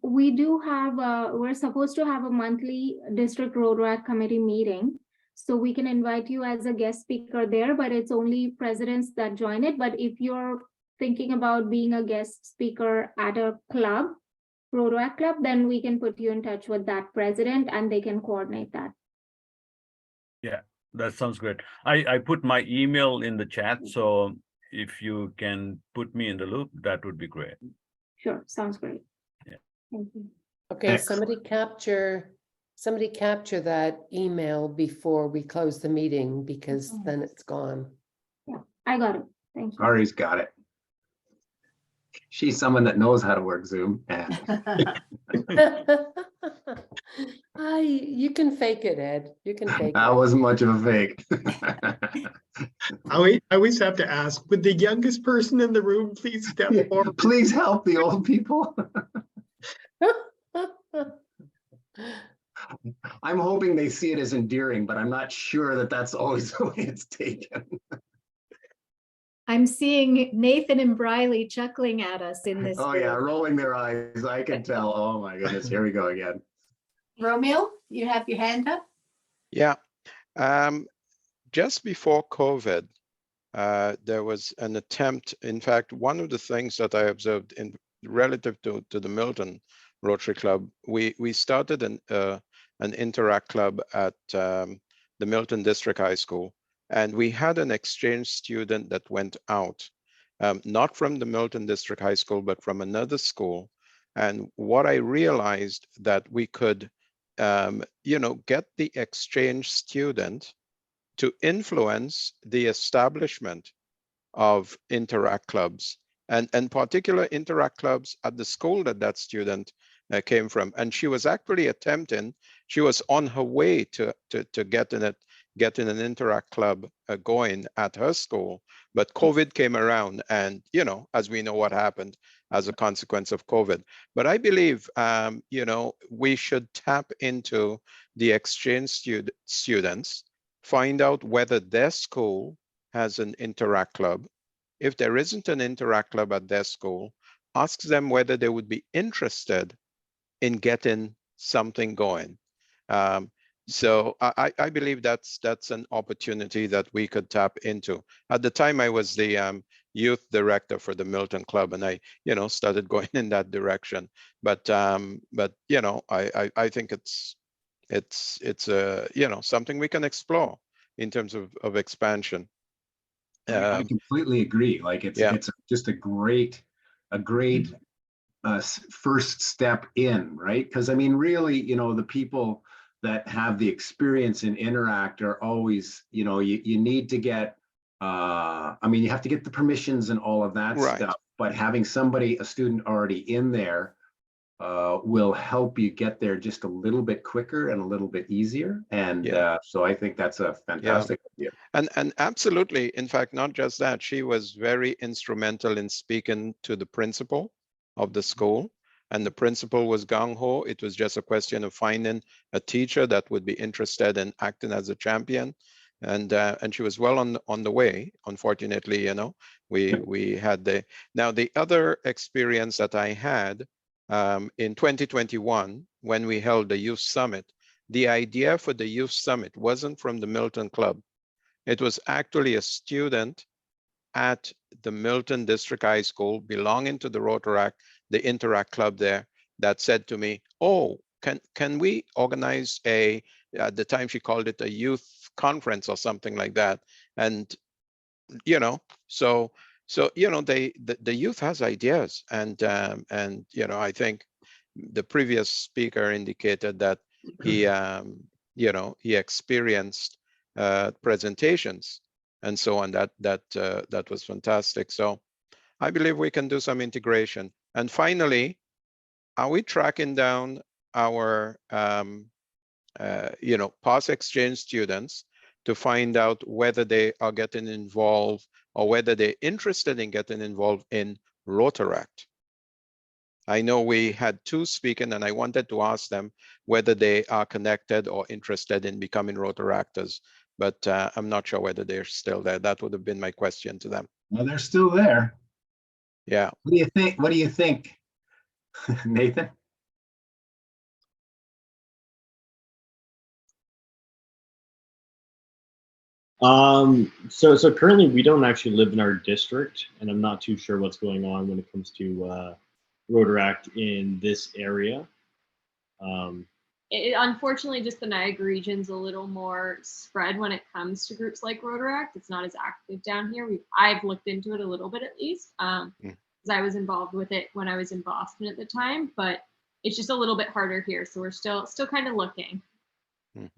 we do have we're supposed to have a monthly District Rotaract Committee meeting. So we can invite you as a guest speaker there, but it's only presidents that join it. But if you're thinking about being a guest speaker at a club, Rotary Club, then we can put you in touch with that president and they can coordinate that. Yeah, that sounds great. I put my email in the chat, so if you can put me in the loop, that would be great. Sure, sounds great. Yeah. Thank you. Okay, Excellent. somebody capture that email before we close the meeting, because then it's gone. Yeah, I got it. Thank you. Ari's got it. She's someone that knows how to work Zoom, and You can fake it, Ed. You can fake that it. wasn't much of a fake. I always have to ask, would the youngest person in the room please step forward? Please help the old people. I'm hoping they see it as endearing, but I'm not sure that that's always the way it's taken. I'm seeing Nathan and Briley chuckling at us in this. Oh yeah, group. rolling their eyes. I can tell. Oh my goodness, here we go again. Romeo, you have your hand up? Yeah. Just before COVID, there was an attempt. In fact, one of the things that I observed in relative to the Milton Rotary Club, we started an Interact Club at the Milton District High School, and we had an exchange student that went out, not from the Milton District High School, but from another school. And what I realized that we could, get the exchange student to influence the establishment of Interact clubs, and particular Interact clubs at the school that student came from. And she was actually attempting, she was on her way to getting an Interact club going at her school, but COVID came around, and as we know what happened as a consequence of COVID. But I believe we should tap into the exchange students, find out whether their school has an Interact club. If there isn't an Interact club at their school, ask them whether they would be interested in getting something going. So I believe that's an opportunity that we could tap into. At the time, I was the youth director for the Milton Club, and I started going in that direction. But I think it's something we can explore in terms of expansion. I completely agree. Like it's just a great first step in, right? Because I mean, really, the people that have the experience in Interact are always, you need to get, you have to get the permissions and all of that stuff, but having a student already in there will help you get there just a little bit quicker and a little bit easier. And so I think that's a fantastic idea. And absolutely, in fact, not just that, she was very instrumental in speaking to the principal of the school. And the principal was gung-ho. It was just a question of finding a teacher that would be interested in acting as a champion. And she was well on the way. Unfortunately, we had the other experience that I had in 2021, when we held the youth summit. The idea for the youth summit wasn't from the Milton Club. It was actually a student at the Milton District High School belonging to the Rotary, the Interact Club there, that said to me, oh, can we organize at the time she called it a youth conference or something like that. And, so the youth has ideas, and I think the previous speaker indicated that he experienced presentations and so on. That was fantastic. So I believe we can do some integration. And finally, are we tracking down our past exchange students to find out whether they are getting involved or whether they're interested in getting involved in Rotaract? I know we had two speaking, and I wanted to ask them whether they are connected or interested in becoming Rotaractors, but I'm not sure whether they're still there. That would have been my question to them. Well, they're still there. Yeah. What do you think, Nathan? So currently we don't actually live in our district, and I'm not too sure what's going on when it comes to Rotaract in this area. Unfortunately, just the Niagara region's a little more spread when it comes to groups like Rotaract. It's not as active down here. I've looked into it a little bit at least, because I was involved with it when I was in Boston at the time, but it's just a little bit harder here. So we're still kind of looking. Mhm.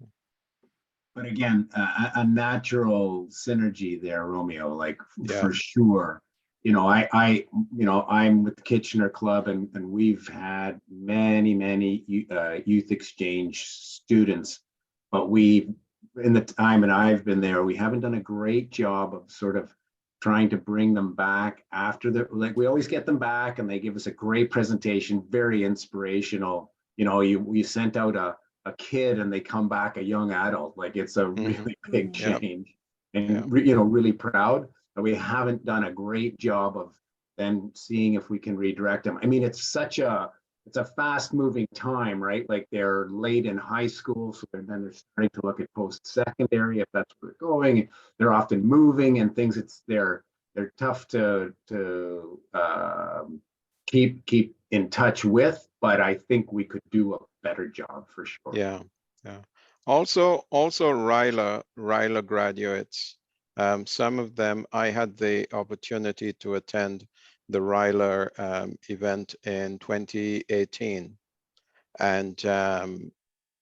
But again, a natural synergy there, Romeo, like Yeah. for sure. You know, I'm with the Kitchener Club, and we've had many youth exchange students, but in the time and I've been there, we haven't done a great job of sort of trying to bring them back after like we always get them back and they give us a great presentation, very inspirational. You know, we sent out a kid and they come back a young adult, like it's a really big change. And really proud. But we haven't done a great job of then seeing if we can redirect them. I mean, it's a fast moving time, right? Like they're late in high school, so then they're starting to look at post-secondary, if that's where they're going. They're often moving and things. They're tough to keep in touch with, but I think we could do a better job for sure. Yeah. Also RILA graduates. Some of them, I had the opportunity to attend the RILA event in 2018. And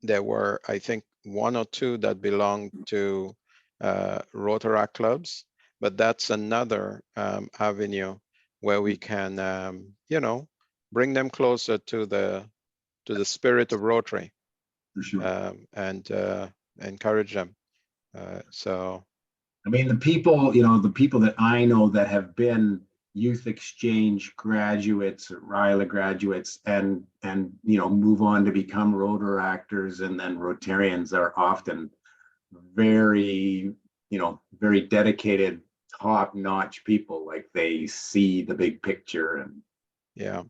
there were, I think, one or two that belonged to Rotaract clubs, but that's another avenue where we can, bring them closer to the spirit of Rotary. For sure. And encourage them. So I mean, the people that I know that have been youth exchange graduates, RILA graduates, and move on to become Rotaractors and then Rotarians are often very dedicated, top-notch people. Like they see the big picture. And yeah,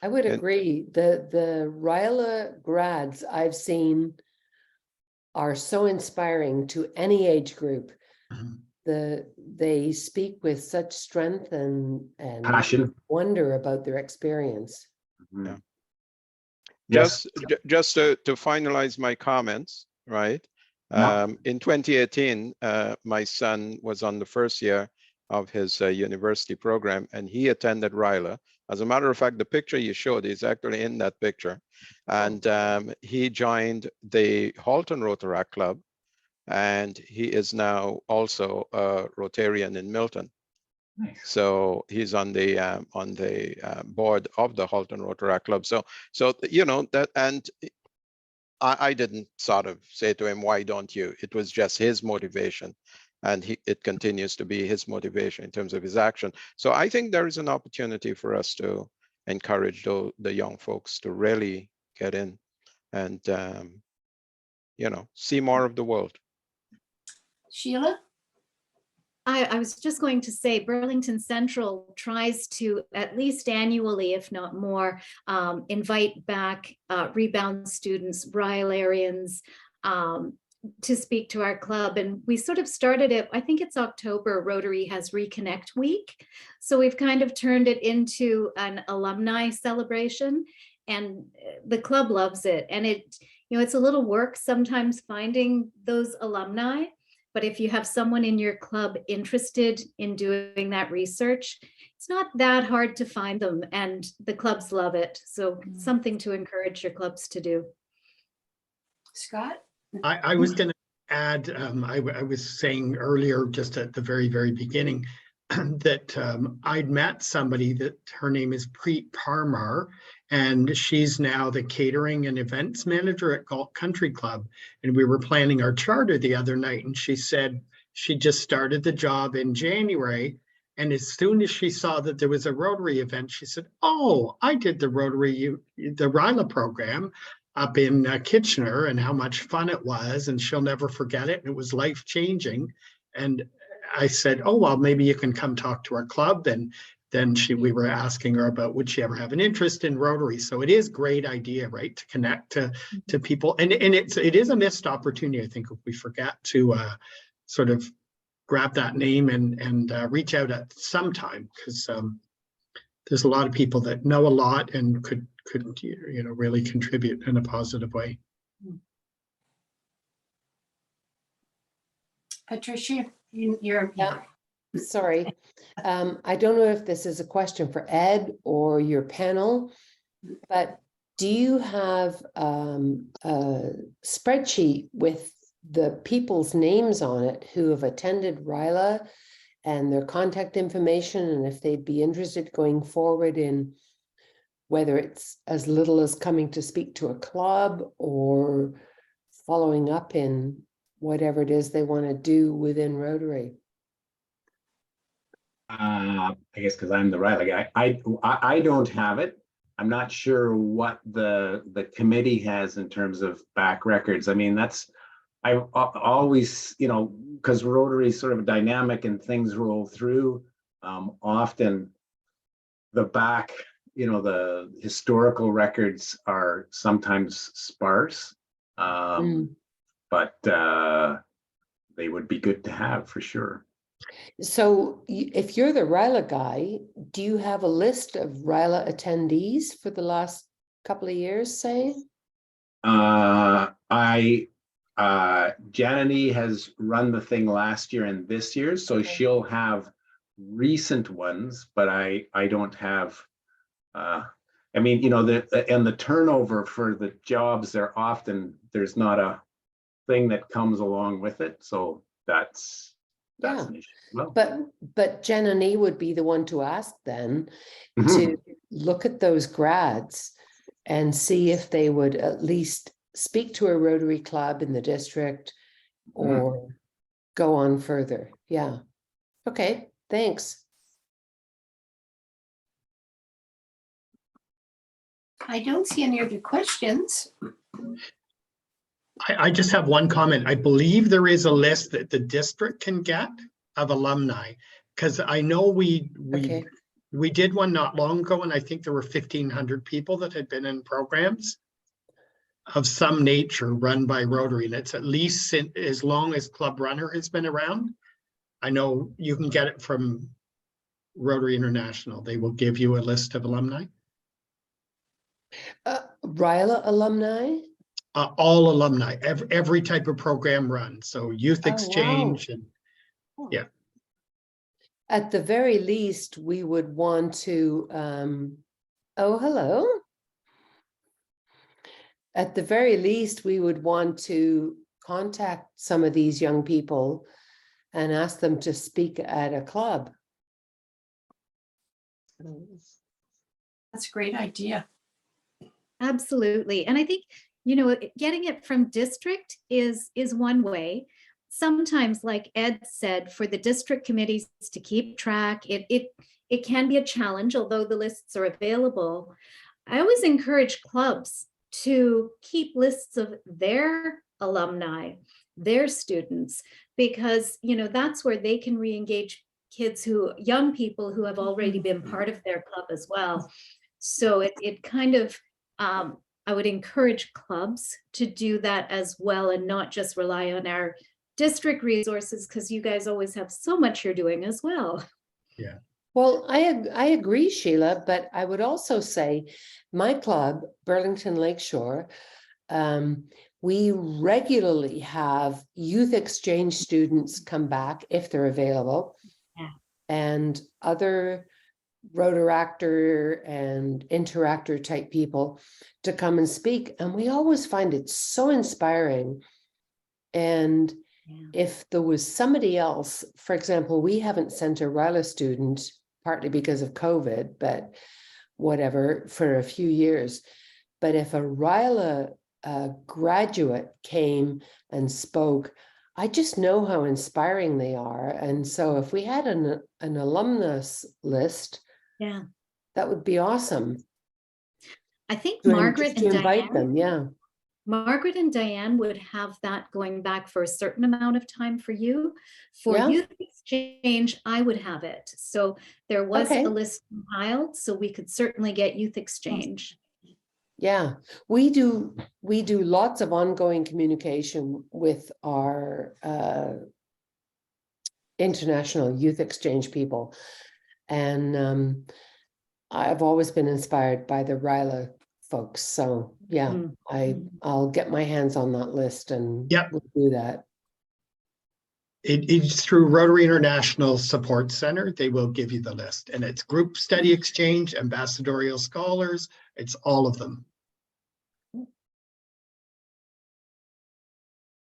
I would agree. The RILA grads I've seen are so inspiring to any age group. They speak with such strength and passion, wonder about their experience. Yeah. Yes. Just to finalize my comments, right? In 2018, my son was on the first year of his university program, and he attended RILA. As a matter of fact, the picture you showed is actually in that picture. And he joined the Halton Rotaract Club, and he is now also a Rotarian in Milton. Nice. So he's on the board of the Halton Rotaract Club. So that, and I didn't sort of say to him, why don't you? It was just his motivation, and it continues to be his motivation in terms of his action. So I think there is an opportunity for us to encourage the young folks to really get in and see more of the world. Sheila? I was just going to say Burlington Central tries to, at least annually, if not more, invite back rebound students, Rylarians, to speak to our club. And we sort of started it, I think it's October, Rotary has Reconnect Week. So we've kind of turned it into an alumni celebration, and the club loves it. And it's a little work sometimes finding those alumni. But if you have someone in your club interested in doing that research, it's not that hard to find them, and the clubs love it. So something to encourage your clubs to do. Scott? I was going to add, I was saying earlier, just at the very, very beginning, that I'd met somebody that her name is Preet Parmar, and she's now the catering and events manager at Galt Country Club. And we were planning our charter the other night, and she said she just started the job in January. And as soon as she saw that there was a Rotary event, she said, oh, I did the RILA program up in Kitchener, and how much fun it was, and she'll never forget it. And it was life-changing. And I said, oh, well, maybe you can come talk to our club. And then we were asking her about, would she ever have an interest in Rotary? So it is a great idea, right, to connect to people. And it is a missed opportunity, I think, if we forget to sort of grab that name and reach out at some time, because there's a lot of people that know a lot and could really contribute in a positive way. Patricia, you're. Yeah. Sorry. I don't know if this is a question for Ed or your panel, but do you have a spreadsheet with the people's names on it who have attended RILA and their contact information, and if they'd be interested going forward in whether it's as little as coming to speak to a club or following up in whatever it is they want to do within Rotary? I guess because I'm the RILA guy, I don't have it. I'm not sure what the committee has in terms of back records. I mean, I always, because Rotary is sort of dynamic and things roll through. Often the back, the historical records are sometimes sparse, but they would be good to have for sure. So if you're the RILA guy, do you have a list of RILA attendees for the last couple of years, say? Janany has run the thing last year and this year, so she'll have recent ones, but I don't have, I mean, the turnover for the jobs, there's not a thing that comes along with it. So that's an issue. Well, but Janany would be the one to ask then to look at those grads and see if they would at least speak to a Rotary club in the district or go on further. Yeah. Okay, thanks. I don't see any other questions. I just have one comment. I believe there is a list that the district can get of alumni, because I know we did one not long ago, and I think there were 1,500 people that had been in programs of some nature run by Rotary, and it's at least as long as Club Runner has been around. I know you can get it from Rotary International. They will give you a list of alumni. RILA alumni? All alumni, every type of program run. So youth exchange and yeah. At the very least, we would want to, oh, hello. At the very least, we would want to contact some of these young people and ask them to speak at a club. That's a great idea. Absolutely. And I think, getting it from district is one way. Sometimes, like Ed said, for the district committees to keep track, it can be a challenge, although the lists are available. I always encourage clubs to keep lists of their alumni, their students, because that's where they can re-engage young people who have already been part of their club as well. So it kind of, I would encourage clubs to do that as well, and not just rely on our district resources, because you guys always have so much you're doing as well. Yeah. Well, I agree, Sheila, but I would also say my club, Burlington Lakeshore, we regularly have youth exchange students come back if they're available, and other Rotaractor and Interactor type people to come and speak. And we always find it so inspiring. And if there was somebody else, for example, we haven't sent a RILA student, partly because of COVID, but whatever, for a few years. But if a RILA graduate came and spoke, I just know how inspiring they are. And so if we had an alumnus list, that would be awesome. I think To Margaret and invite Diane, them, Margaret and Diane would have that going back for a certain amount of time for you. For youth exchange, I would have it. So there was a list compiled, so we could certainly get youth exchange. Yeah, we do lots of ongoing communication with our international youth exchange people. And I've always been inspired by the RILA folks. So yeah, I'll get my hands on that list and we'll do that. It's through Rotary International Support Center. They will give you the list, and it's group study exchange, ambassadorial scholars. It's all of them.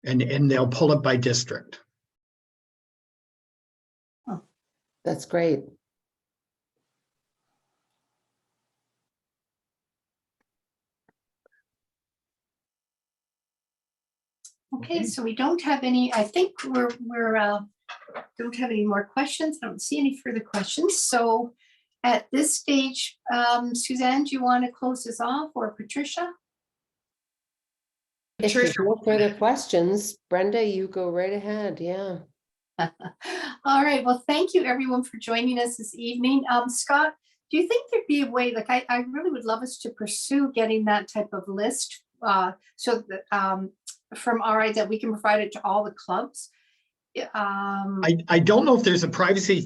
And they'll pull it by district. That's great. Okay, so we don't have any, I think we're don't have any more questions. I don't see any further questions. So at this stage, Suzanne, do you want to close this off, or Patricia? If there's no further questions, Brenda, you go right ahead. Yeah. All right. Well, thank you everyone for joining us this evening. Scott, do you think there'd be a way, like I really would love us to pursue getting that type of list so that from RI that we can provide it to all the clubs? I don't know if there's a privacy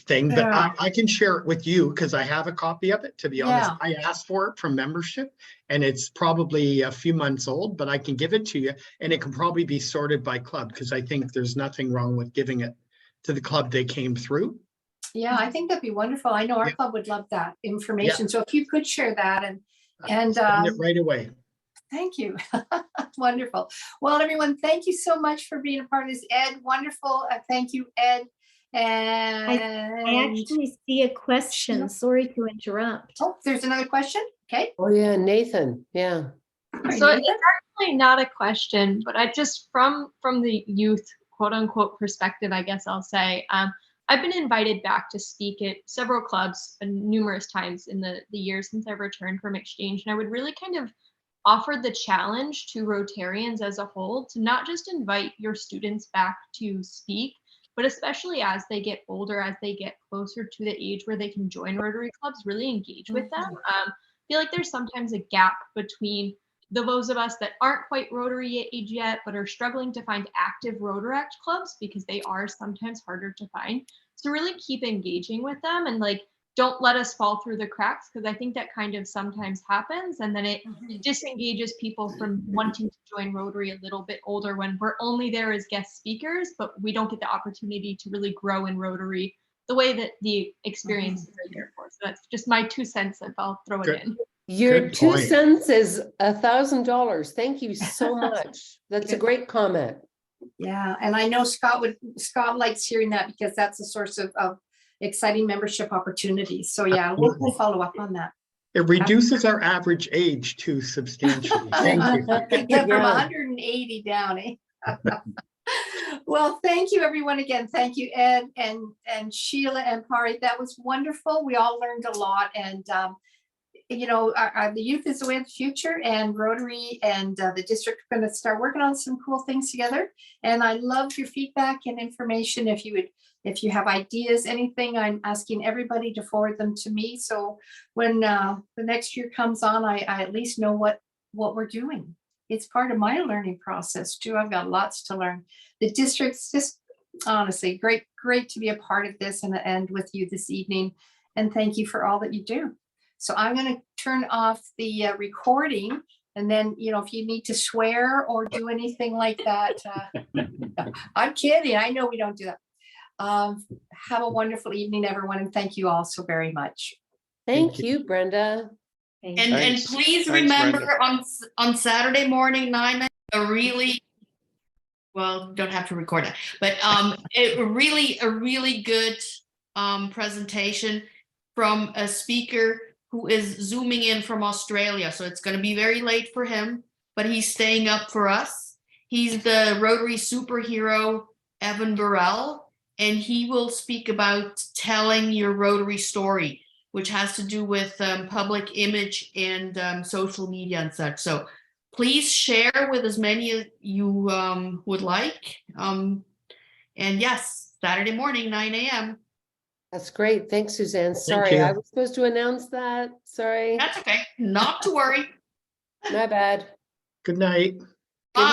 thing, but I can share it with you because I have a copy of it. To be honest, I asked for it from membership, and it's probably a few months old, but I can give it to you, and it can probably be sorted by club because I think there's nothing wrong with giving it to the club they came through. Yeah, I think that'd be wonderful. I know our club would love that information. So if you could share that and send it right away. Thank you. Wonderful. Well, everyone, thank you so much for being a part of this. Ed, wonderful. Thank you, Ed. And I actually see a question. Sorry to interrupt. Oh, there's another question. Okay. Oh yeah, Nathan. Yeah. So it's actually not a question, but I just from the youth quote unquote perspective, I guess I'll say, I've been invited back to speak at several clubs numerous times in the years since I've returned from exchange, and I would really kind of offered the challenge to Rotarians as a whole to not just invite your students back to speak, but especially as they get older, as they get closer to the age where they can join Rotary clubs, really engage with them. I feel like there's sometimes a gap between those of us that aren't quite Rotary age yet, but are struggling to find active Rotaract clubs because they are sometimes harder to find. So really keep engaging with them and like, don't let us fall through the cracks, because I think that kind of sometimes happens, and then it disengages people from wanting to join Rotary a little bit older when we're only there as guest speakers, but we don't get the opportunity to really grow in Rotary the way that the experiences are there for. So that's just my 2 cents if I'll throw it in. Your 2 cents is $1,000. Thank you so much. That's a great comment. Yeah, and I know Scott likes hearing that because that's a source of exciting membership opportunities. So yeah, we'll follow up on that. It reduces our average age too substantially. Thank you. Yeah, from 180 down. Eh? Well, thank you everyone again. Thank you, Ed and Sheila and Pari. That was wonderful. We all learned a lot, and you know, the youth is the way of the future, and Rotary and the district are going to start working on some cool things together. And I love your feedback and information. If you have ideas, anything, I'm asking everybody to forward them to me. So when the next year comes on, I at least know what we're doing. It's part of my learning process too. I've got lots to learn. The district's just honestly great to be a part of this and with you this evening. And thank you for all that you do. So I'm going to turn off the recording, and then, you know, if you need to swear or do anything like that, I'm kidding. I know we don't do that. Have a wonderful evening, everyone, and thank you all so very much. Thank you, Brenda. And please remember on Saturday morning 9 a.m. a really, well, don't have to record it, but a really good presentation from a speaker who is zooming in from Australia. So it's going to be very late for him, but he's staying up for us. He's the Rotary superhero, Evan Burrell, and he will speak about telling your Rotary story, which has to do with public image and social media and such. So please share with as many as you would like. And yes, Saturday morning, 9 a.m. That's great. Thanks, Suzanne. Sorry, I was supposed to announce that. Sorry. That's okay. Not to worry. My bad. Good night. Bye.